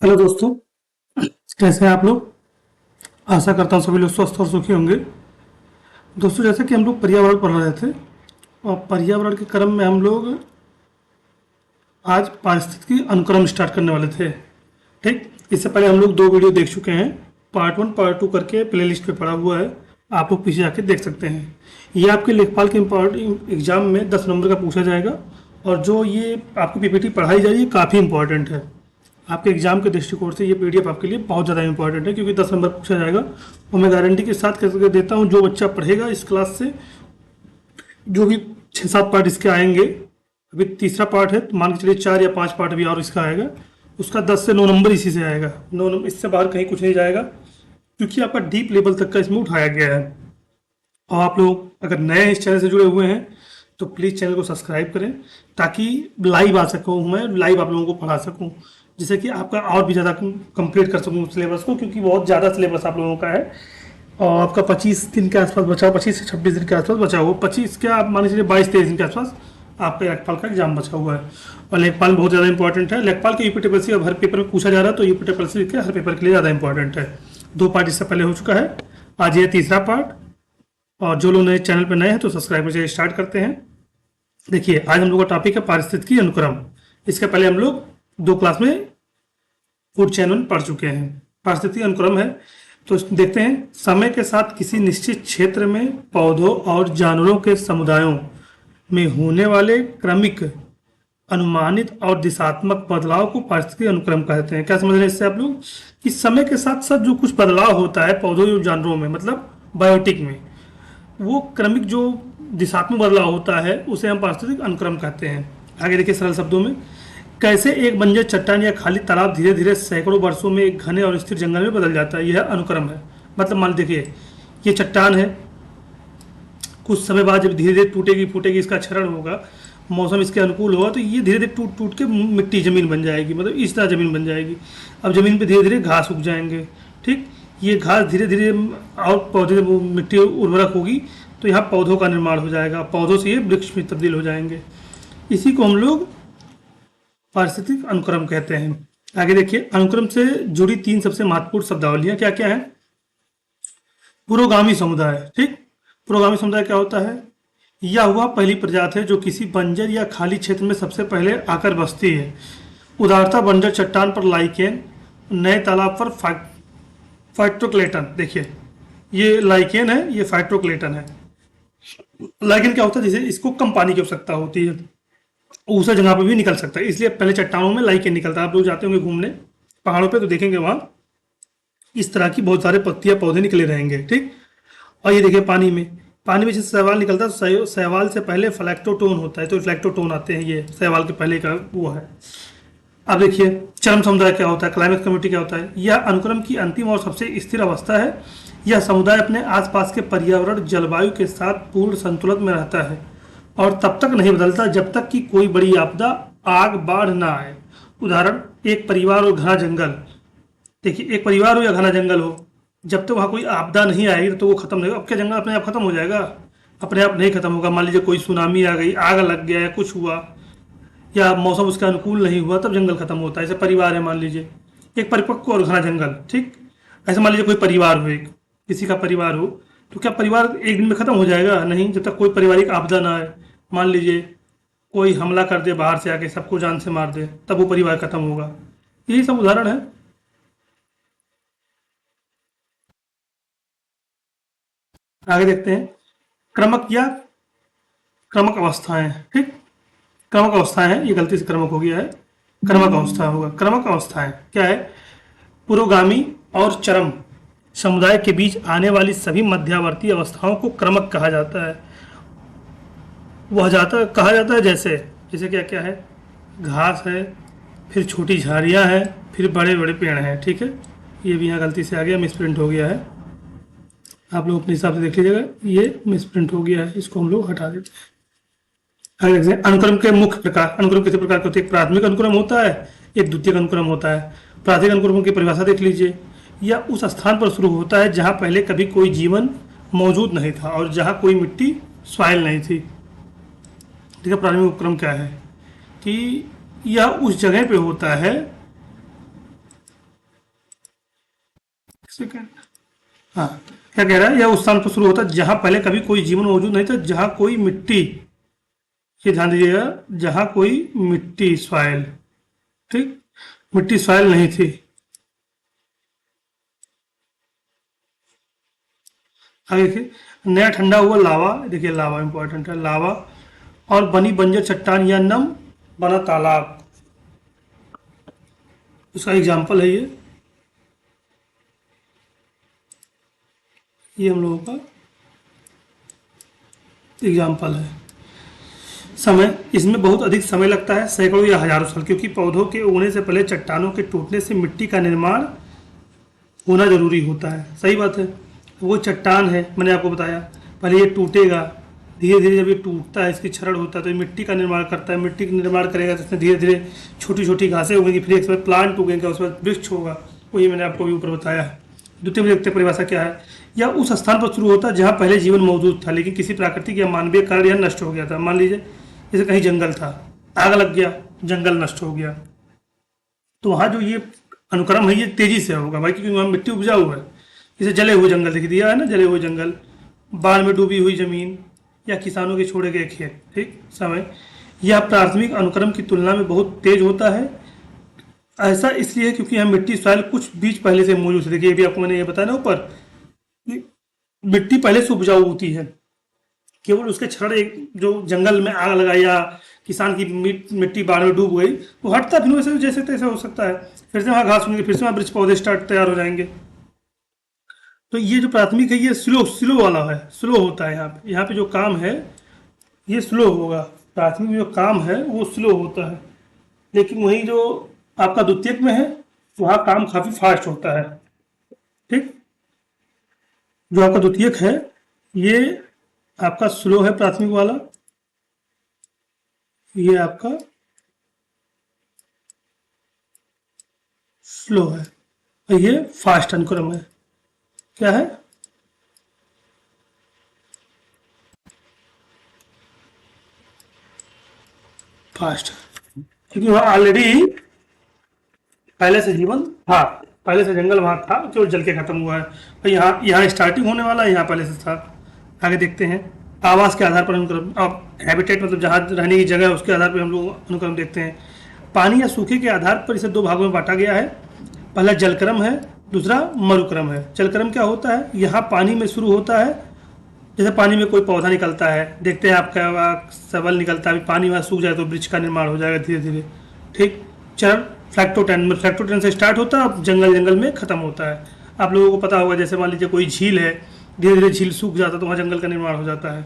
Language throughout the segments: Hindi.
हेलो दोस्तों, कैसे हैं आप लोग। आशा करता हूँ सभी लोग स्वस्थ और सुखी होंगे। दोस्तों, जैसे कि हम लोग पर्यावरण पढ़ रहे थे और पर्यावरण के क्रम में हम लोग आज पारिस्थितिकी अनुक्रम स्टार्ट करने वाले थे। ठीक, इससे पहले हम लोग दो वीडियो देख चुके हैं। पार्ट 1 पार्ट 2 करके प्ले लिस्ट पे पड़ा हुआ है, आप लोग पीछे जाके देख सकते हैं। ये आपके लेखपाल के एग्जाम में 10 नंबर का पूछा जाएगा। और जो ये आपकी पीपीटी पढ़ाई जा रही है काफ़ी इंपॉर्टेंट है। आपके एग्जाम के दृष्टिकोण से ये पीडीएफ आपके लिए बहुत ज़्यादा इंपॉर्टेंट है, क्योंकि 10 नंबर पूछा जाएगा। और मैं गारंटी के साथ कह करके देता हूँ, जो बच्चा पढ़ेगा इस क्लास से, जो भी 6-7 पार्ट इसके आएंगे, अभी तीसरा पार्ट है तो मान के चलिए 4 या 5 पार्ट भी और इसका आएगा, उसका 10 से 9 नंबर इसी से आएगा। 9 नंबर, इससे बाहर कहीं कुछ नहीं जाएगा, क्योंकि आपका डीप लेवल तक का इसमें उठाया गया है। और आप लोग अगर नए हैं इस चैनल से जुड़े हुए हैं तो प्लीज़ चैनल को सब्सक्राइब करें, ताकि लाइव आ सकूँ, मैं लाइव आप लोगों को पढ़ा सकूँ, जिससे कि आपका और भी ज़्यादा कंप्लीट कर सकूँ सिलेबस को, क्योंकि बहुत ज़्यादा सिलेबस आप लोगों का है। और आपका 25 दिन के आसपास बचा हुआ, 25 से 26 दिन के आसपास बचा हुआ, 25 क्या आप मान लीजिए 22-23 दिन के आसपास आपका लेखपाल का एग्जाम बचा हुआ है। और लेखपाल बहुत ज़्यादा इंपॉर्टेंट है। लेखपाल के यूपी टेबल से अब हर पेपर में पूछा जा रहा है, तो यूपी टेबल से हर पेपर के लिए ज़्यादा इंपॉर्टेंट है। 2 पार्ट इससे पहले हो चुका है, आज ये तीसरा पार्ट। और जो लोग नए चैनल पर नए हैं तो सब्सक्राइब करके स्टार्ट करते हैं। देखिए, आज हम लोग का टॉपिक है पारिस्थितिकी अनुक्रम। इसके पहले हम लोग 2 क्लास में फूड चैन पढ़ चुके हैं। पारिस्थितिकी अनुक्रम है तो देखते हैं, समय के साथ किसी निश्चित क्षेत्र में पौधों और जानवरों के समुदायों में होने वाले क्रमिक, अनुमानित और दिशात्मक बदलाव को पारिस्थितिकी अनुक्रम कहते हैं। क्या समझ रहे हैं इससे आप लोग, कि समय के साथ साथ जो कुछ बदलाव होता है पौधों और जानवरों में, मतलब बायोटिक में, वो क्रमिक जो दिशात्मक बदलाव होता है उसे हम पारिस्थितिक अनुक्रम कहते हैं। आगे देखिए सरल शब्दों में, कैसे एक बंजर चट्टान या खाली तालाब धीरे धीरे सैकड़ों वर्षों में एक घने और स्थिर जंगल में बदल जाता है, यह अनुक्रम है। मतलब मान देखिए, ये चट्टान है, कुछ समय बाद जब धीरे धीरे टूटेगी फूटेगी, इसका क्षरण होगा, मौसम इसके अनुकूल होगा, तो ये धीरे धीरे टूट टूट के मिट्टी ज़मीन बन जाएगी, मतलब इस तरह ज़मीन बन जाएगी। अब ज़मीन पे धीरे धीरे घास उग जाएंगे। ठीक, ये घास धीरे धीरे और पौधे, मिट्टी उर्वरक होगी तो यहाँ पौधों का निर्माण हो जाएगा, पौधों से ये वृक्ष में तब्दील हो जाएंगे। इसी को हम लोग पारिस्थितिक अनुक्रम कहते हैं। आगे देखिए, अनुक्रम से जुड़ी 3 सबसे महत्वपूर्ण शब्दावलियां क्या क्या है। पुरोगामी समुदाय। ठीक, पुरोगामी समुदाय क्या होता है, यह हुआ पहली प्रजाति है जो किसी बंजर या खाली क्षेत्र में सबसे पहले आकर बसती है। उदाहरणतः बंजर चट्टान पर लाइकेन, नए तालाब पर फाइटोक्लेटन। देखिए, ये लाइकेन है, ये फाइटोक्लेटन है। लाइकेन क्या होता है, जैसे इसको कम पानी की आवश्यकता होती है, ऊसर जगह पर भी निकल सकता है, इसलिए पहले चट्टानों में लाइकेन निकलता है। आप लोग जाते होंगे घूमने पहाड़ों पे तो देखेंगे वहां इस तरह की बहुत सारे पत्तियां पौधे निकले रहेंगे। ठीक, और ये देखिए पानी में जैसे शैवाल निकलता है तो शैवाल से पहले फ्लैक्टोटोन होता है, तो फ्लैक्टोटोन आते हैं, ये शैवाल के पहले का वो है। अब देखिए, चरम समुदाय क्या होता है, क्लाइमेक्स कम्युनिटी क्या होता है। यह अनुक्रम की अंतिम और सबसे स्थिर अवस्था है। यह समुदाय अपने आसपास के पर्यावरण जलवायु के साथ पूर्ण संतुलन में रहता है और तब तक नहीं बदलता जब तक कि कोई बड़ी आपदा, आग, बाढ़ ना आए। उदाहरण, एक परिवार और घना जंगल। देखिए, एक परिवार हो या घना जंगल हो, जब तक वहाँ कोई आपदा नहीं आएगी तो वो खत्म नहीं होगा। अब क्या जंगल अपने आप खत्म हो जाएगा? अपने आप नहीं खत्म होगा। मान लीजिए कोई सुनामी आ गई, आग लग गया या कुछ हुआ, या मौसम उसका अनुकूल नहीं हुआ, तब जंगल खत्म होता है। ऐसे परिवार है, मान लीजिए एक परिपक्व और घना जंगल। ठीक, ऐसे मान लीजिए कोई परिवार हो, एक किसी का परिवार हो, तो क्या परिवार एक दिन में खत्म हो जाएगा? नहीं, जब तक कोई पारिवारिक आपदा ना आए। मान लीजिए कोई हमला कर दे बाहर से आके, सबको जान से मार दे, तब वो परिवार खत्म होगा। यही सब उदाहरण है। आगे देखते हैं, क्रमक या क्रमक अवस्थाएं। ठीक, क्रमक अवस्थाएं हैं, ये गलती से क्रमक हो गया है, क्रमक अवस्था होगा। क्रमक अवस्थाएं क्या है, पुरोगामी और चरम समुदाय के बीच आने वाली सभी मध्यावर्ती अवस्थाओं को क्रमक कहा जाता है। कहा जाता है जैसे जैसे क्या क्या है, घास है, फिर छोटी झाड़ियाँ हैं, फिर बड़े बड़े पेड़ हैं। ठीक है, ये भी यहाँ गलती से आ गया, मिसप्रिंट हो गया है, आप लोग अपने हिसाब से देख लीजिएगा, ये मिसप्रिंट हो गया है, इसको हम लोग हटा देते हैं। आगे देखते हैं, अनुक्रम के मुख्य प्रकार। अनुक्रम कितने प्रकार के होते हैं? एक प्राथमिक अनुक्रम होता है, एक द्वितीयक अनुक्रम होता है। प्राथमिक अनुक्रम की परिभाषा देख लीजिए, यह उस स्थान पर शुरू होता है जहाँ पहले कभी कोई जीवन मौजूद नहीं था और जहाँ कोई मिट्टी, सॉइल नहीं थी। ठीक है, प्राथमिक उपक्रम क्या है कि यह उस जगह पे होता है सेकेंड। हाँ, क्या कह रहा है, यह उस स्थान पर शुरू होता है जहां पहले कभी कोई जीवन मौजूद नहीं था, जहां कोई मिट्टी, ये ध्यान दीजिएगा, जहां कोई मिट्टी सॉइल, ठीक, मिट्टी सॉइल नहीं थी। आगे देखिए, नया ठंडा हुआ लावा, देखिए लावा इंपॉर्टेंट है, लावा और बनी बंजर चट्टान या नम बना तालाब, उसका एग्जाम्पल है ये हम लोगों का एग्जाम्पल है। समय, इसमें बहुत अधिक समय लगता है, सैकड़ों या हजारों साल, क्योंकि पौधों के उगने से पहले चट्टानों के टूटने से मिट्टी का निर्माण होना जरूरी होता है। सही बात है, वो चट्टान है, मैंने आपको बताया, पहले ये टूटेगा, धीरे धीरे जब ये टूटता है, इसकी क्षरण होता है, तो ये मिट्टी का निर्माण करता है, मिट्टी का निर्माण करेगा तो इसमें धीरे धीरे छोटी छोटी घासें उगेंगी, फिर एक समय प्लांट उगेगा, उसके बाद वृक्ष होगा, वही मैंने आपको भी ऊपर बताया है। द्वितीय में देखते हैं परिभाषा क्या है, या उस स्थान पर शुरू होता है जहाँ पहले जीवन मौजूद था लेकिन किसी प्राकृतिक या मानवीय कारण यह नष्ट हो गया था। मान लीजिए जैसे कहीं जंगल था, आग लग गया, जंगल नष्ट हो गया, तो वहाँ जो ये अनुक्रम है ये तेजी से होगा भाई, क्योंकि वहाँ मिट्टी उपजाऊ है। जैसे जले हुए जंगल दिख दिया है ना, जले हुए जंगल, बाढ़ में डूबी हुई जमीन, या किसानों के छोड़े गए खेत, ठीक, समय, यह प्राथमिक अनुक्रम की तुलना में बहुत तेज होता है। ऐसा इसलिए है क्योंकि यहाँ मिट्टी सॉइल कुछ बीज पहले से मौजूद है। देखिए अभी आपको मैंने ये बताया ना ऊपर, कि मिट्टी पहले से उपजाऊ होती है, केवल उसके क्षण एक जो जंगल में आग लगा या किसान की मिट्टी बाढ़ में डूब गई तो हटता, फिर वैसे जैसे तैसे हो सकता है, फिर से वहाँ घास होंगे, फिर से वहाँ वृक्ष पौधे स्टार्ट तैयार हो जाएंगे। तो ये जो प्राथमिक है ये स्लो स्लो वाला है, स्लो होता है। यहाँ पे जो काम है ये स्लो होगा, प्राथमिक जो काम है वो स्लो होता है, लेकिन वही जो आपका द्वितीयक में है वहाँ काम काफी फास्ट होता है, ठीक। जो आपका द्वितीयक है ये आपका स्लो है, प्राथमिक वाला ये आपका स्लो है, और ये फास्ट अनुक्रम है। क्या है, फास्ट, क्योंकि वहाँ ऑलरेडी पहले से जीवन था, पहले से जंगल वहाँ था जो जल के खत्म हुआ है, और यहाँ स्टार्टिंग होने वाला है, यहाँ पहले से था। आगे देखते हैं, आवास के आधार पर अनुक्रम, अब हैबिटेट मतलब जहाँ रहने की जगह है उसके आधार पर हम लोग अनुक्रम देखते हैं। पानी या सूखे के आधार पर इसे दो भागों में बांटा गया है, पहला जलक्रम है, दूसरा मरुक्रम है। जलक्रम क्या होता है, यहाँ पानी में शुरू होता है, जैसे पानी में कोई पौधा निकलता है, देखते हैं आपका सबल निकलता है, पानी वहाँ सूख जाए तो वृक्ष का निर्माण हो जाएगा धीरे धीरे, ठीक। चरण फ्लैक्टोटेन से स्टार्ट होता है, जंगल में खत्म होता है। आप लोगों को पता होगा, जैसे मान लीजिए कोई झील है, धीरे धीरे झील सूख जाता है तो वहाँ जंगल का निर्माण हो जाता है,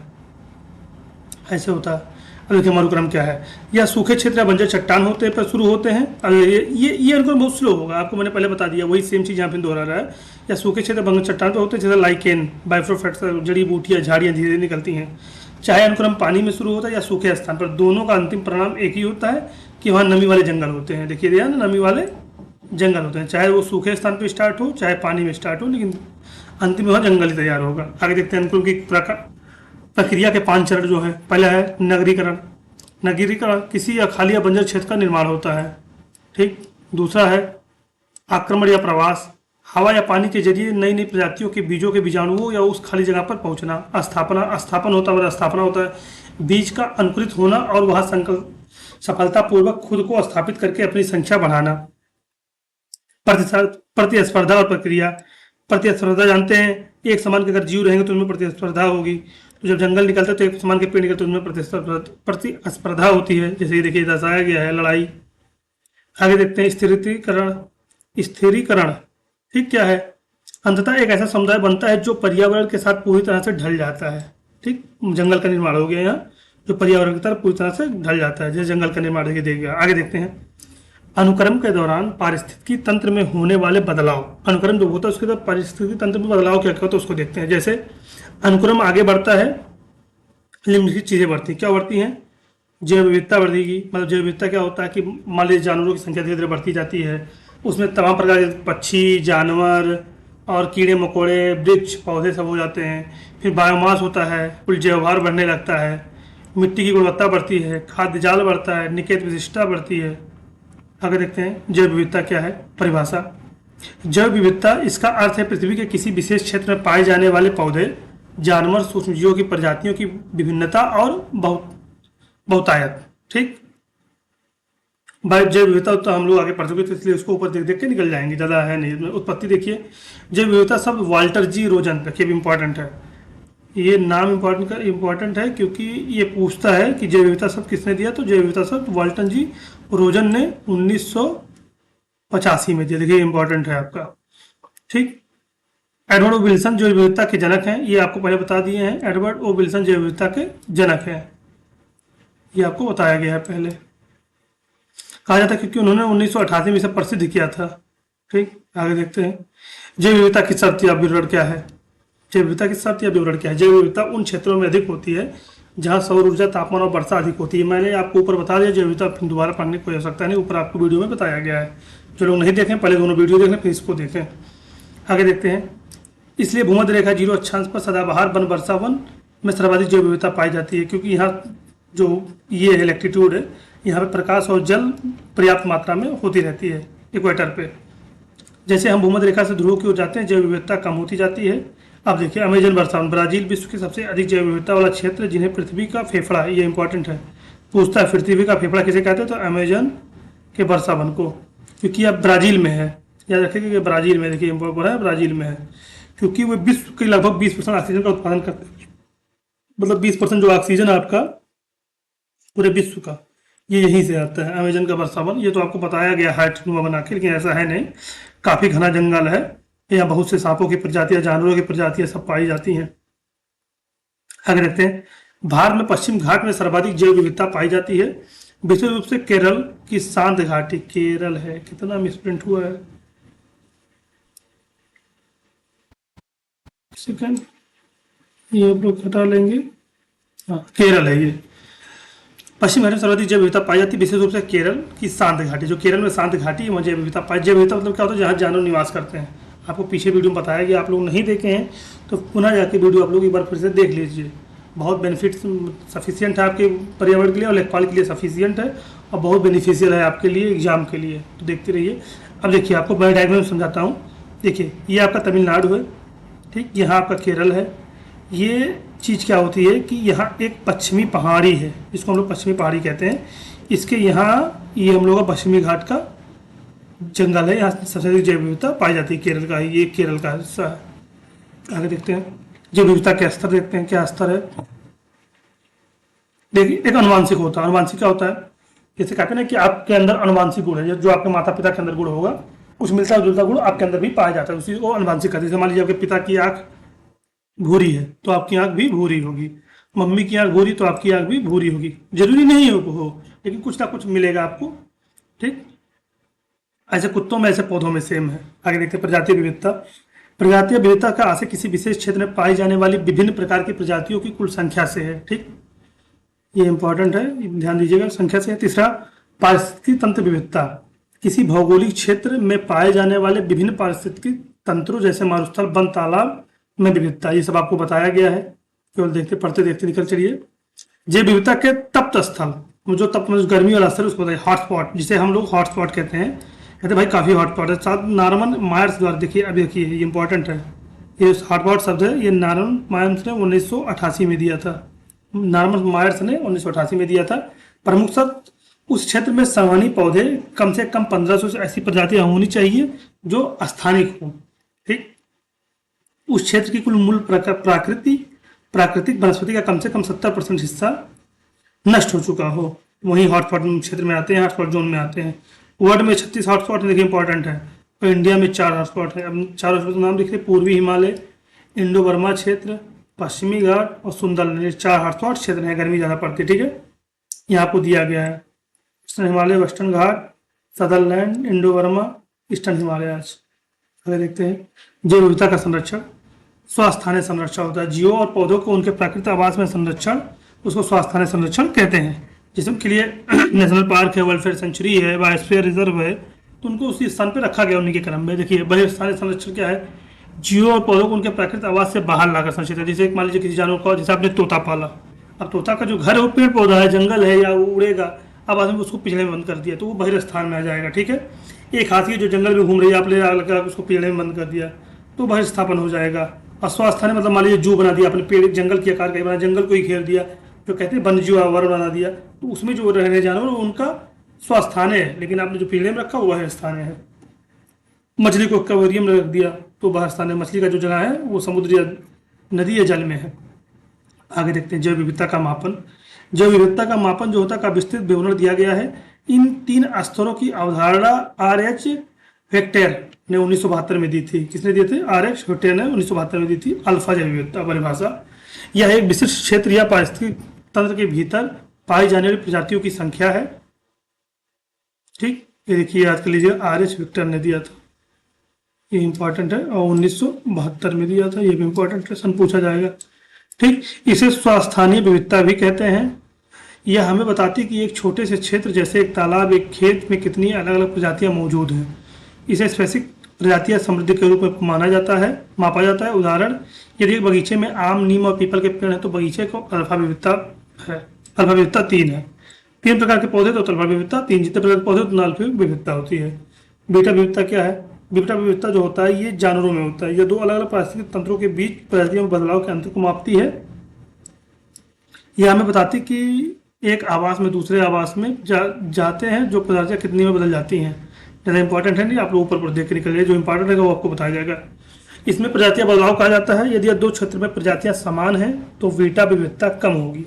ऐसे होता है। अब देखिए मरुक्रम क्या है, या सूखे क्षेत्र या बंजर चट्टान होते पर शुरू होते हैं। अब ये अनुक्रम बहुत स्लो होगा, आपको मैंने पहले बता दिया, वही सेम चीज़ यहाँ पे दोहरा रहा है। या सूखे क्षेत्र बंजर चट्टान पर होते हैं, जैसे लाइकेन, बाइफ्रोफेट्स, जड़ी बूटियाँ, झाड़ियाँ धीरे धीरे निकलती हैं। चाहे अनुक्रम पानी में शुरू होता है या सूखे स्थान पर, दोनों का अंतिम परिणाम एक ही होता है कि वहाँ नमी वाले जंगल होते हैं। देखिए ध्यान, नमी वाले जंगल होते हैं, चाहे वो सूखे स्थान पर स्टार्ट हो चाहे पानी में स्टार्ट हो, लेकिन अंतिम में वहाँ जंगल ही तैयार होगा। आगे देखते हैं अनुक्रम की प्रक्रिया के 5 चरण जो है। पहला है नगरीकरण, नगरीकरण किसी या खाली या बंजर क्षेत्र का निर्माण होता है, ठीक। दूसरा है आक्रमण या प्रवास, हवा या पानी के जरिए नई नई प्रजातियों के बीजों के बीजाणुओं या उस खाली जगह पर पहुंचना। स्थापन होता है, स्थापना होता है बीज का अंकुरित होना और वह सफलतापूर्वक खुद को स्थापित करके अपनी संख्या बढ़ाना। प्रतिस्पर्धा और प्रक्रिया, प्रतिस्पर्धा जानते हैं, एक समान के अगर जीव रहेंगे तो उनमें प्रतिस्पर्धा होगी, तो जब जंगल निकलता है तो एक समान के पेड़ निकलते तो उनमें प्रतिस्पर्धा होती है, जैसे ये देखिए दर्शाया गया है, लड़ाई। आगे देखते हैं स्थिरीकरण, ठीक, क्या है, अंततः एक ऐसा समुदाय बनता है जो पर्यावरण के साथ पूरी तरह से ढल जाता है, ठीक। जंगल का निर्माण हो गया यहाँ, जो पर्यावरण की तरफ पूरी तरह से ढल जाता है, जैसे जंगल का निर्माण देखिए। आगे देखते हैं अनुक्रम के दौरान पारिस्थितिकी तंत्र में होने वाले बदलाव। अनुक्रम जो होता है उसके बाद पारिस्थितिकी तंत्र में बदलाव क्या होता है उसको देखते हैं। जैसे अनुक्रम आगे बढ़ता है, निम्नलिखित चीजें बढ़ती, क्या बढ़ती हैं, जैव विविधता बढ़ेगी। मतलब जैव विविधता क्या होता है कि मान लीजिए जानवरों की संख्या धीरे धीरे बढ़ती जाती है, उसमें तमाम प्रकार के पक्षी, जानवर और कीड़े मकोड़े, वृक्ष, पौधे सब हो जाते हैं। फिर बायोमास होता है, कुल जैवभार बढ़ने लगता है, मिट्टी की गुणवत्ता बढ़ती है, खाद्य जाल बढ़ता है, निकेत विशिष्टता बढ़ती है। आगे देखते हैं जैव विविधता क्या है, परिभाषा। जैव विविधता इसका अर्थ है पृथ्वी के किसी विशेष क्षेत्र में पाए जाने वाले पौधे, जानवर, सूक्ष्मजीवों की प्रजातियों की विभिन्नता और बहुतायत। ठीक, भाई जैव विविधता तो हम लोग आगे पढ़ चुके थे, इसलिए उसको ऊपर देख देख के निकल जाएंगे, ज़्यादा है नहीं इसमें। उत्पत्ति देखिए, जैव विविधता शब्द वाल्टर जी रोजन, देखिए इंपॉर्टेंट है, ये नाम इम्पॉर्टेंट है क्योंकि ये पूछता है कि जैव विविधता शब्द किसने दिया, तो जैव विविधता शब्द वाल्टन जी रोजन ने 1985 में दिया। देखिए इंपॉर्टेंट है आपका। ठीक, एडवर्ड ओ विल्सन जैव विविधता के जनक हैं, ये आपको पहले बता दिए हैं, एडवर्ड ओ विल्सन जैव विविधता के जनक हैं, ये आपको बताया गया है पहले। कहा जाता है क्योंकि उन्होंने 1988 में इसे प्रसिद्ध किया था। ठीक, आगे देखते हैं, जैव विविधता की शर्त या विवरण क्या है। जैव विविधता की शर्त या विवरण क्या है। जैव विविधता उन क्षेत्रों में अधिक होती है जहाँ सौर ऊर्जा, तापमान और वर्षा अधिक होती है। मैंने आपको ऊपर बता दिया, जैव विविधता फिर दोबारा पढ़ने की कोई आवश्यकता नहीं, ऊपर आपको वीडियो में बताया गया है। जो लोग नहीं देखें पहले दोनों वीडियो देख लें फिर इसको देखें। आगे देखते हैं, इसलिए भूमध्य रेखा 0 अक्षांश पर सदाबहार वन वर्षा वन में सर्वाधिक जैव विविधता पाई जाती है, क्योंकि यहाँ जो ये है लैटिट्यूड है, यहाँ पे प्रकाश और जल पर्याप्त मात्रा में होती रहती है इक्वेटर पे। जैसे हम भूमध्य रेखा से ध्रुव की ओर जाते हैं, जैव विविधता कम होती जाती है। अब देखिए, अमेजन वर्षा वन, ब्राजील विश्व के सबसे अधिक जैव विविधता वाला क्षेत्र, जिन्हें पृथ्वी का फेफड़ा है, ये इंपॉर्टेंट है, पूछता है पृथ्वी का फेफड़ा किसे कहते हैं, तो अमेजन के वर्षा वन को, क्योंकि अब ब्राजील में है, याद रखिए कि ब्राजील में, देखिए इम्पोर्टेंट है, ब्राजील में है, क्योंकि वो विश्व के लगभग 20% ऑक्सीजन का उत्पादन करते हैं। मतलब 20% जो ऑक्सीजन है आपका पूरे विश्व का, ये यहीं से आता है, अमेजन का वर्षा वन। ये तो आपको बताया गया हाइट नुमा बना के, लेकिन ऐसा है नहीं, काफ़ी घना जंगल है, यहाँ बहुत से सांपों की प्रजातियां, जानवरों की प्रजातियां सब पाई जाती हैं। आगे देखते हैं, भारत में पश्चिम घाट में सर्वाधिक जैव विविधता पाई जाती है, विशेष रूप से केरल की शांत घाटी, केरल है, कितना मिसप्रिंट हुआ है, सेकंड, ये आप लोग हटा लेंगे, हाँ केरल है ये। पश्चिम घाट में सर्वाधिक जैव विविधता पाई जाती है, विशेष रूप से केरल की शांत घाटी, जो केरल में शांत घाटी है वहाँ जैव विविधता पाई। जैव विविधता मतलब क्या होता है, जहाँ जानवर निवास करते हैं। आपको पीछे वीडियो में बताया गया, आप लोग नहीं देखे हैं तो पुनः जाके वीडियो आप लोग एक बार फिर से देख लीजिए। बहुत बेनिफिट सफिशियंट है आपके पर्यावरण के लिए और लेखपाल के लिए सफिशियंट है, और बहुत बेनिफिशियल है आपके लिए एग्जाम के लिए, तो देखते रहिए। अब देखिए, आपको मैं डायग्राम समझाता हूँ। देखिए, ये आपका तमिलनाडु है, ठीक, यहाँ आपका केरल है। ये चीज़ क्या होती है कि यहाँ एक पश्चिमी पहाड़ी है, इसको हम लोग पश्चिमी पहाड़ी कहते हैं। इसके यहाँ ये हम लोग का पश्चिमी घाट का जंगल है, यहाँ सबसे अधिक जैव विविधता पाई जाती है, केरल का, ये केरल का हिस्सा है। आगे देखते हैं, जैव विविधता के स्तर देखते हैं, क्या स्तर है। देखिए, एक अनुवांशिक होता है, अनुवांशिक क्या होता है, जैसे कहते हैं ना कि आपके अंदर अनुवांशिक गुण है, जो आपके माता पिता के अंदर गुण होगा, कुछ मिलता जुलता गुण आपके अंदर भी पाया जाता है, उसी को अनुवांशिक कहते हैं। जैसे मान लीजिए आपके पिता की आँख भूरी है तो आपकी आँख भी भूरी होगी, मम्मी की आँख भूरी तो आपकी आँख भी भूरी होगी, जरूरी नहीं हो लेकिन कुछ ना कुछ मिलेगा आपको। ठीक, ऐसे कुत्तों में, ऐसे पौधों में सेम है। आगे देखते हैं, प्रजातीय विविधता। प्रजातीय विविधता का आशय किसी विशेष क्षेत्र में पाई जाने वाली विभिन्न प्रकार की प्रजातियों की कुल संख्या से है। ठीक, ये इंपॉर्टेंट है, ध्यान दीजिएगा, संख्या से है। तीसरा, पारिस्थितिकी तंत्र विविधता, किसी भौगोलिक क्षेत्र में पाए जाने वाले विभिन्न पारिस्थितिकी तंत्रों जैसे मारुस्थल, वन, तालाब में विविधता, ये सब आपको बताया गया है, केवल देखते पढ़ते देखते निकल चलिए। जैव विविधता के तप्त स्थल, जो तप्त में गर्मी वाला स्थल उसको बताइए, हॉटस्पॉट, जिसे हम लोग हॉटस्पॉट कहते हैं, कहते भाई काफ़ी हॉटस्पॉट है। साथ नार्मन मायर्स द्वारा, देखिए अभी देखिए ये इंपॉर्टेंट है, ये हॉटस्पॉट शब्द है, ये नार्मन मायर्स ने 1988 में दिया था, नार्मन मायर्स ने 1988 में दिया था। प्रमुख शब्द, उस क्षेत्र में सामान्य पौधे कम से कम 1500 से ऐसी प्रजातियां होनी चाहिए जो स्थानिक हो। ठीक, उस क्षेत्र की कुल मूल प्राकृतिक वनस्पति का कम से कम 70% हिस्सा नष्ट हो चुका हो, वहीं हॉटस्पॉट क्षेत्र में आते हैं, हॉटस्पॉट जोन में आते हैं। वर्ल्ड में 36 हॉटस्पॉट देखिए इंपॉर्टेंट है, तो इंडिया में 4 हॉटस्पॉट है। अब 4 हॉटस्पॉट नाम लिखिए, पूर्वी हिमालय, इंडो बर्मा क्षेत्र, पश्चिमी घाट और सुंदरबन, ये 4 हॉटस्पॉट क्षेत्र हैं, गर्मी ज़्यादा पड़ती है। ठीक है, यहाँ आपको दिया गया है eastern Himalaya, western Ghat, Sundaland, Indo Burma, eastern Himalayas. अगर देखते हैं, जैव विविधता का संरक्षण, स्वास्थ्य संरक्षण होता है, जीवों और पौधों को उनके प्राकृतिक आवास में संरक्षण, उसको स्वास्थ्य संरक्षण कहते हैं। जिसके लिए नेशनल पार्क है, वेलफेयर सेंचुरी है, बायोस्फीयर रिजर्व है, तो उनको उसी स्थान पर रखा गया उन्हीं के क्रम में। देखिए, बड़े स्थानीय संरक्षण क्या है, जीवों और पौधों को उनके प्राकृतिक आवास से बाहर लाकर संरक्षित है। जैसे मान लीजिए किसी जानवर को, जैसे आपने तोता पाला, अब तोता का जो घर है वो पेड़ पौधा है, जंगल है, या वो उड़ेगा, अब आदमी उसको पिंजरे में बंद कर दिया तो वो बहिर्स्थान में आ जाएगा। ठीक है, एक हाथी जो जंगल में घूम रही है, आप ले आकर उसको पिंजरे में बंद कर दिया तो बहिर्स्थापन हो जाएगा। और स्वास्थान मतलब मान लीजिए जू बना दिया आपने, पेड़ जंगल के आकार का ही बना, जंगल को ही घेर दिया, जो कहते हैं वन्य जीव आवारण बना दिया, तो उसमें जो रहने जानवर उनका स्वास्थान है, लेकिन आपने जो पिंजरे में रखा वो बहिर्स्थान है। मछली को एक्वेरियम में रख दिया तो बहिर्स्थान है, मछली का जो जगह है वो समुद्र या नदी या जल में है। आगे देखते हैं जैव विविधता का मापन। जैव विविधता का मापन जो होता है का विस्तृत विवरण दिया गया है। इन 3 स्तरों की अवधारणा R.H. वेक्टर ने 1972 में दी थी। किसने दिए थे? R.H. वेक्टर ने 1972 में दी थी। अल्फा जैव विविधता परिभाषा, यह एक विशिष्ट क्षेत्र या पारिस्थितिक तंत्र के भीतर पाई जाने वाली प्रजातियों की संख्या है। ठीक, ये देखिए याद कर लीजिए, R.H. वेक्टर ने दिया था, ये इंपॉर्टेंट है, और 1972 में दिया था, ये भी इंपॉर्टेंट क्वेश्चन पूछा जाएगा। ठीक, इसे स्थानीय विविधता भी कहते हैं। यह हमें बताती है कि एक छोटे से क्षेत्र जैसे एक तालाब, एक खेत में कितनी अलग अलग प्रजातियां मौजूद हैं। इसे स्पेसिफिक प्रजातियां समृद्धि के रूप में माना जाता है, मापा जाता है। उदाहरण, यदि एक बगीचे में आम, नीम और पीपल के पेड़ हैं तो बगीचे को अल्फा विविधता है। अल्फा विविधता 3 है। 3 प्रकार के पौधे तो अल्फा विविधता 3, जितने प्रकार के पौधे उतना अल्फा विविधता होती है। बीटा विविधता क्या है? बीटा विविधता जो होता है ये जानवरों में होता है। यह 2 अलग अलग पारिस्थितिक तंत्रों के बीच प्रजातियों में बदलाव के अंतर को मापती है। यह हमें बताती है कि एक आवास में दूसरे आवास में जाते हैं जो प्रजातियां कितनी में बदल जाती हैं। ज़्यादा इंपॉर्टेंट है नहीं, आप लोग ऊपर पर देख के निकलिए, जो इंपॉर्टेंट है वो आपको बताया जाएगा। इसमें प्रजातियां बदलाव कहा जाता है। यदि 2 क्षेत्र में प्रजातियां समान हैं तो बीटा विविधता कम होगी।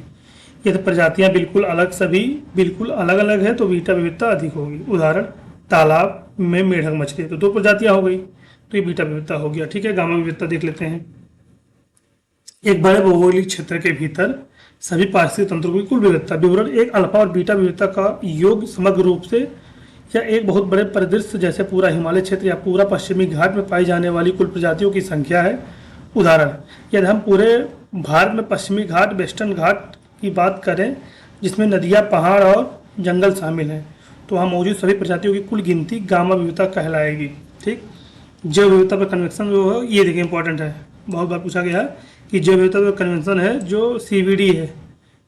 यदि प्रजातियां बिल्कुल अलग, सभी बिल्कुल अलग अलग है तो बीटा विविधता अधिक होगी। उदाहरण, तालाब में मेढक मछली तो 2 प्रजातियां हो गई तो ये बीटा विविधता हो गया। ठीक है, गामा विविधता देख लेते हैं। एक बड़े भौगोलिक क्षेत्र के भीतर सभी पारिस्थितिक तंत्रों की कुल विविधता विवरण एक अल्फा और बीटा विविधता का योग समग्र रूप से या एक बहुत बड़े परिदृश्य जैसे पूरा हिमालय क्षेत्र या पूरा पश्चिमी घाट में पाई जाने वाली कुल प्रजातियों की संख्या है। उदाहरण, यदि हम पूरे भारत में पश्चिमी घाट, वेस्टर्न घाट की बात करें जिसमें नदियाँ, पहाड़ और जंगल शामिल हैं, तो वहाँ मौजूद सभी प्रजातियों की कुल गिनती गामा विविधता कहलाएगी। ठीक, जैव विविधता पर कन्वेंशन जो है ये देखिए इंपॉर्टेंट है, बहुत बार पूछा गया है कि जैव विविधता पर कन्वेंशन है जो CVD है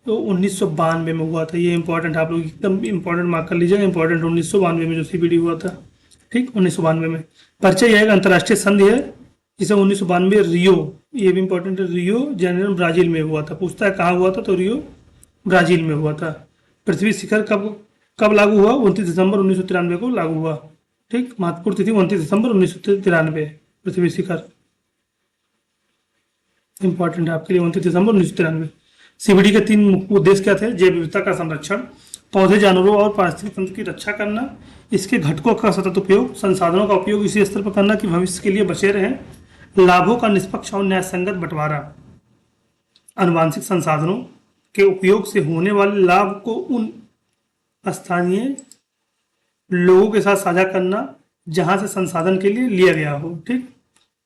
तो 1992 में हुआ था। ये इंपॉर्टेंट, आप लोग एकदम इंपॉर्टेंट मार्क कर लीजिएगा, इंपॉर्टेंट 1992 में जो CVD हुआ था। ठीक, 1992 में। परिचय यह एक अंतर्राष्ट्रीय संधि है जिसे 1992 रियो, ये भी इंपॉर्टेंट है, रियो जेनेरो ब्राजील में हुआ था। पूछता है कहाँ हुआ था तो रियो ब्राजील में हुआ था। पृथ्वी शिखर कब लागू हुआ? 29 दिसंबर 1993 को लागू हुआ। ठीक, महत्वपूर्ण तिथि 29 दिसंबर 1993, पृथ्वी शिखर इंपॉर्टेंट है आपके लिए, 29 दिसंबर 1993। CVD के 3 मुख्य उद्देश्य क्या थे? जैव विविधता का संरक्षण, पौधे, जानवरों और पारिस्थितिक तंत्र की रक्षा करना, इसके घटकों का सतत उपयोग, संसाधनों का उपयोग इसी स्तर पर करना कि भविष्य के लिए बचे रहें, लाभों का निष्पक्ष और न्यायसंगत बंटवारा, आनुवांशिक संसाधनों के उपयोग से होने वाले लाभ को उन स्थानीय लोगों के साथ साझा करना जहां से संसाधन के लिए लिया गया हो। ठीक,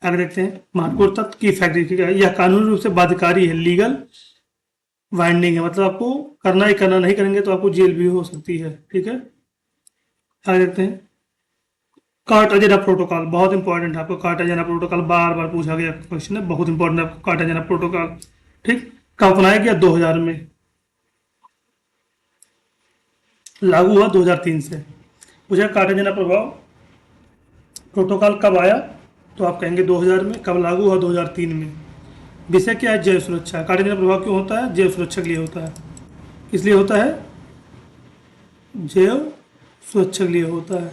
आगे देखते हैं। महत्वपूर्ण तत्व की फैक्ट्री, यह कानूनी रूप से बाध्यकारी है, लीगल बाइंडिंग है, मतलब आपको करना ही करना, नहीं करेंगे तो आपको जेल भी हो सकती है। ठीक है, आगे देखते हैं। कार्टाजेना प्रोटोकॉल बहुत इंपॉर्टेंट है आपको। कार्टाजेना प्रोटोकॉल बार बार पूछा गया क्वेश्चन है, बहुत इंपॉर्टेंट है आपको कार्टाजेना प्रोटोकॉल। ठीक, कब अपनाया गया? 2000 में, लागू हुआ 2003 से। पूछा कार्टाजेना प्रभाव प्रोटोकॉल कब आया तो आप कहेंगे 2000 में। कब लागू हुआ? 2003 में। विषय क्या है? जैव सुरक्षा। कार्टाजेना प्रभाव क्यों होता है? जैव सुरक्षा के लिए होता है। किस लिए होता है? जैव सुरक्षा के लिए होता है।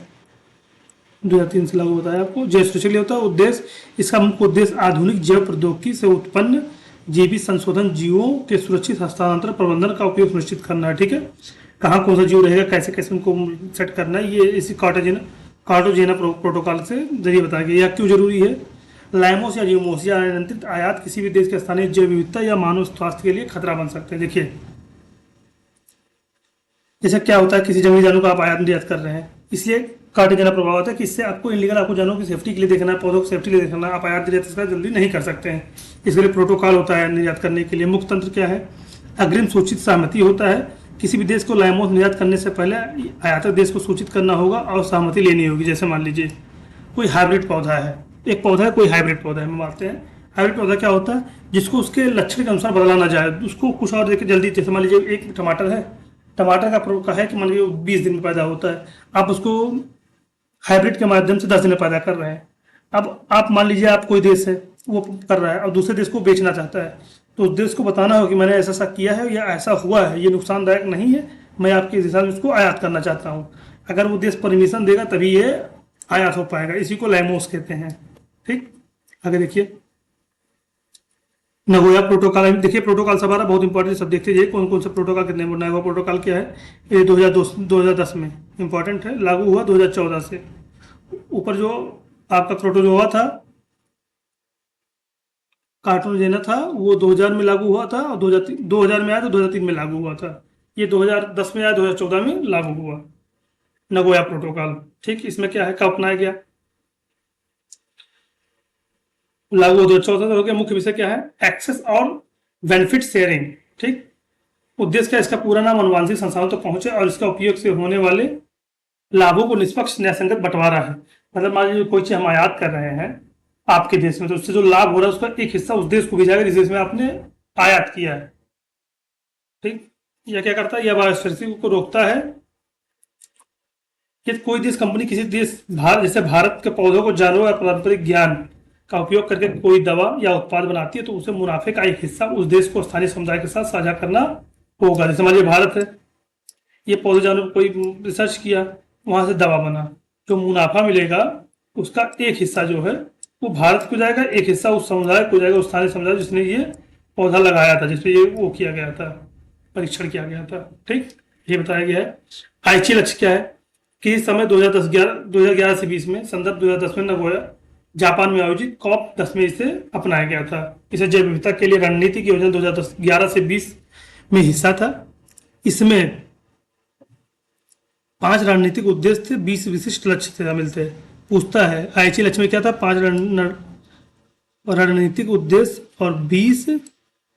2003 से लागू होता है आपको, जैव सुरक्षा के लिए होता है। उद्देश्य, इसका मुख्य उद्देश्य आधुनिक जैव प्रौद्योगिकी से उत्पन्न जीवित संशोधन जीवों के सुरक्षित हस्तांतरण प्रबंधन का उपयोग सुनिश्चित करना है। ठीक है, कहाँ कौन सा जीव रहेगा, कैसे कैसे उनको सेट करना है, ये इसी कार्टाजेना प्रोटोकॉल से जरिए बताया गया। यह क्यों जरूरी है? लाइमोस या जीवोस या अनियंत्रित आयात किसी भी देश के स्थानीय जैव विविधता या मानव स्वास्थ्य के लिए खतरा बन सकते हैं। देखिए, जैसे क्या होता है, किसी जंगली जानवर का आप आयात निर्यात कर रहे हैं, इसलिए कार्टाजेना प्रभाव होता है कि इससे आपको इनलीगल, आपको जानवरों की सेफ्टी के लिए देखना है, पौधों की सेफ्टी के लिए देखना है, आप आयात निर्यात इसका जल्दी नहीं कर सकते हैं। इसके लिए प्रोटोकॉल होता है निर्यात करने के लिए। मुख्य तंत्र क्या है? अग्रिम सूचित सहमति होता है। किसी भी देश को लाइमोस निर्यात करने से पहले आयातक देश को सूचित करना होगा और सहमति लेनी होगी। जैसे मान लीजिए कोई हाइब्रिड पौधा है, एक पौधा है, कोई हाइब्रिड पौधा है, हम मानते हैं हाइब्रिड पौधा क्या होता है? जिसको उसके लक्षण के अनुसार बदला ना जाए, उसको कुछ और देकर जल्दी, जैसे मान लीजिए एक टमाटर है, टमाटर का है कि मान लीजिए 20 दिन में पैदा होता है, आप उसको हाइब्रिड के माध्यम से 10 दिन में पैदा कर रहे हैं। अब आप मान लीजिए आप कोई देश है वो कर रहा है और दूसरे देश को बेचना चाहता है, तो उस देश को बताना हो कि मैंने ऐसा ऐसा किया है या ऐसा हुआ है, ये नुकसानदायक नहीं है, मैं आपके हिसाब से उसको आयात करना चाहता हूँ। अगर वो देश परमिशन देगा तभी ये आयात हो पाएगा। इसी को लैमोस कहते हैं। ठीक, आगे देखिए नगोया प्रोटोकॉल। देखिए प्रोटोकॉल सब आ रहा, बहुत इंपॉर्टेंट सब देखते जाइए कौन कौन सा प्रोटोकॉल कितने। नगोया प्रोटोकॉल क्या है, ये 2010 में इंपॉर्टेंट है, लागू हुआ 2014 से। ऊपर जो आपका प्रोटोजोआ था, कार्टोजेना था, वो 2000 में लागू हुआ था और 2000 में आया तो 2003 में लागू हुआ था। ये 2010 में आया, 2014 में लागू हुआ नगोया प्रोटोकॉल। ठीक, इसमें क्या है, कब अपनाया गया, लागू 2014 हो गया। मुख्य विषय क्या है, एक्सेस और बेनिफिट शेयरिंग। ठीक, उद्देश्य क्या है, इसका पूरा नाम अनुवांशिक संसाधनों तक पहुंचे और इसका उपयोग से होने वाले लाभों को निष्पक्ष न्यायसंगत बंटवारा है। मतलब मान लीजिए कोई चीज हम आयात कर रहे हैं आपके देश में, तो उससे जो लाभ हो रहा है उसका एक हिस्सा उस देश को भी जाएगा जिस देश में आपने आयात किया है। ठीक, यह क्या करता है, यह बायोस्फीयर को रोकता है कि कोई देश कंपनी किसी देश जैसे भारत के पौधों को जानवर और पारंपरिक ज्ञान का उपयोग करके कोई दवा या उत्पाद बनाती है तो उसे मुनाफे का एक हिस्सा उस देश को स्थानीय समुदाय के साथ साझा करना होगा। जैसे मान लीजिए भारत है, ये पौधे जानवर कोई रिसर्च किया, वहां से दवा बना, जो मुनाफा मिलेगा उसका एक हिस्सा जो है वो भारत को जाएगा, एक हिस्सा उस समुदाय को जाएगा, उस स्थानीय समुदाय जिसने ये पौधा लगाया था, जिसपे ये वो किया गया था, परीक्षण किया गया था। ठीक, ये बताया गया है। आईची लक्ष्य क्या है कि इस समय 2011 से 20 में, संदर्भ 2010 में नगोया जापान में आयोजित COP10 में इसे अपनाया गया था। इसे जैव विविधता के लिए रणनीतिक योजना 2011 से 20 में हिस्सा था। इसमें 5 रणनीतिक उद्देश्य थे, 20 विशिष्ट लक्ष्य थे, मिलते हैं। पूछता है आईची लक्ष्य में क्या था, 5 रणनीतिक उद्देश्य और 20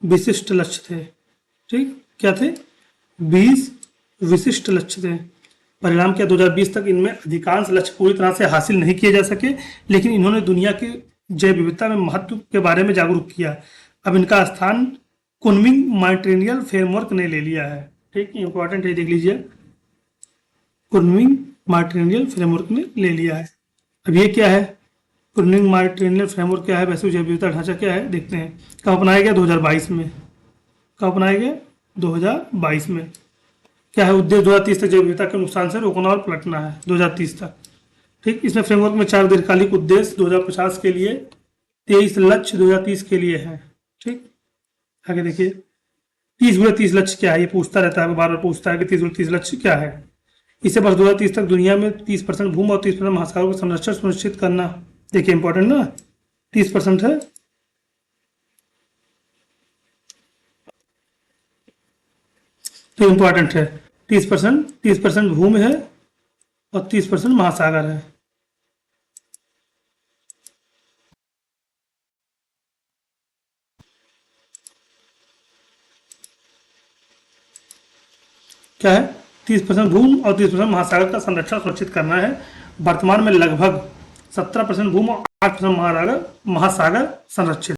विशिष्ट लक्ष्य थे। ठीक, क्या थे, 20 विशिष्ट लक्ष्य थे। परिणाम क्या, 2020 तक इनमें अधिकांश लक्ष्य पूरी तरह से हासिल नहीं किए जा सके, लेकिन इन्होंने दुनिया की जैव विविधता में महत्व के बारे में जागरूक किया। अब इनका स्थान कुनमिंग मॉन्ट्रियल फ्रेमवर्क ने ले लिया है। ठीक, इंपॉर्टेंट है, देख लीजिए, कुनमिंग मॉन्ट्रियल फ्रेमवर्क ने ले लिया है। अब ये क्या है, कुनमिंग मॉन्ट्रियल फ्रेमवर्क क्या है, वैसे जैव विविधता ढांचा क्या है, देखते हैं। कब अपनाया गया, 2022 में। कब अपनाया गया, 2022 में। क्या है उद्देश्य, 2030 तक जैव विविधता के नुकसान से रोकना और पलटना है, 2030 तक। ठीक, इसमें फ्रेमवर्क में 4 दीर्घकालिक उद्देश्य 2050 के लिए, 23 लक्ष्य 2030 के लिए है। ठीक, आगे देखिए 30 लक्ष्य क्या है, ये पूछता रहता है, बार बार पूछता है कि 30 लक्ष्य क्या है। इसे वर्ष 2030 तक दुनिया में 30% भूमि और 30% महासागरों का संरक्षण सुनिश्चित करना। देखिए इंपॉर्टेंट ना, 30% है, तो इंपॉर्टेंट है। 30% भूमि है और 30% महासागर है। क्या है, 30% भूमि और 30% महासागर का संरक्षण सुनिश्चित करना है। वर्तमान में लगभग 17% भूमि और 8% महासागर संरक्षित